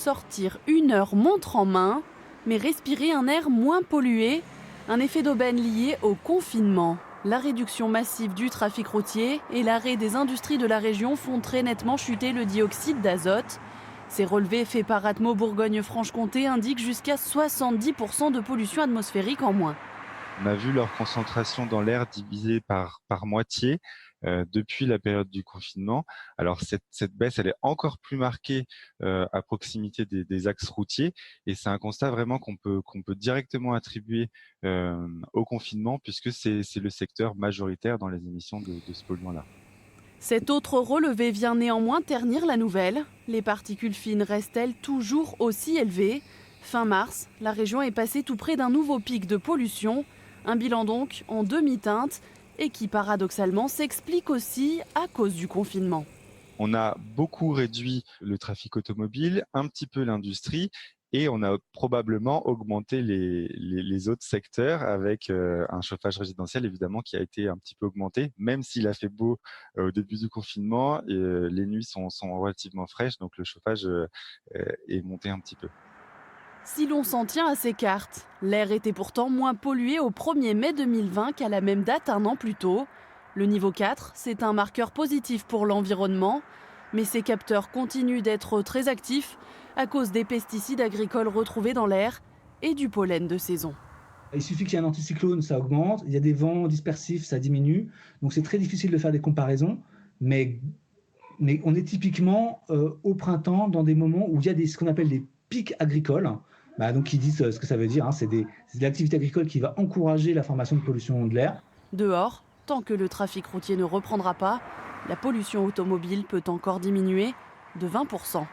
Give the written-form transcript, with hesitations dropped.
Sortir 1 heure montre en main, mais respirer un air moins pollué, un effet d'aubaine lié au confinement. La réduction massive du trafic routier et l'arrêt des industries de la région font très nettement chuter le dioxyde d'azote. Ces relevés faits par Atmo Bourgogne-Franche-Comté indiquent jusqu'à 70% de pollution atmosphérique en moins. On a vu leur concentration dans l'air divisée par moitié depuis la période du confinement. Alors cette baisse, elle est encore plus marquée à proximité des axes routiers, et c'est un constat vraiment qu'on peut directement attribuer au confinement, puisque c'est le secteur majoritaire dans les émissions de ce polluant-là. Cet autre relevé vient néanmoins ternir la nouvelle. Les particules fines restent-elles toujours aussi élevées? Fin mars, la région est passée tout près d'un nouveau pic de pollution. Un bilan donc en demi-teinte et qui paradoxalement s'explique aussi à cause du confinement. On a beaucoup réduit le trafic automobile, un petit peu l'industrie, et on a probablement augmenté les autres secteurs avec un chauffage résidentiel évidemment qui a été un petit peu augmenté, même s'il a fait beau au début du confinement, et les nuits sont relativement fraîches, donc le chauffage est monté un petit peu. Si l'on s'en tient à ces cartes, l'air était pourtant moins pollué au 1er mai 2020 qu'à la même date un an plus tôt. Le niveau 4, c'est un marqueur positif pour l'environnement, mais ces capteurs continuent d'être très actifs à cause des pesticides agricoles retrouvés dans l'air et du pollen de saison. Il suffit qu'il y ait un anticyclone, ça augmente. Il y a des vents dispersifs, ça diminue. Donc c'est très difficile de faire des comparaisons, mais, mais on est typiquement au printemps dans des moments où il y a ce qu'on appelle des pics agricoles. Donc ils disent ce que ça veut dire, hein, c'est de l'activité agricole qui va encourager la formation de pollution de l'air. Dehors, tant que le trafic routier ne reprendra pas, la pollution automobile peut encore diminuer de 20%.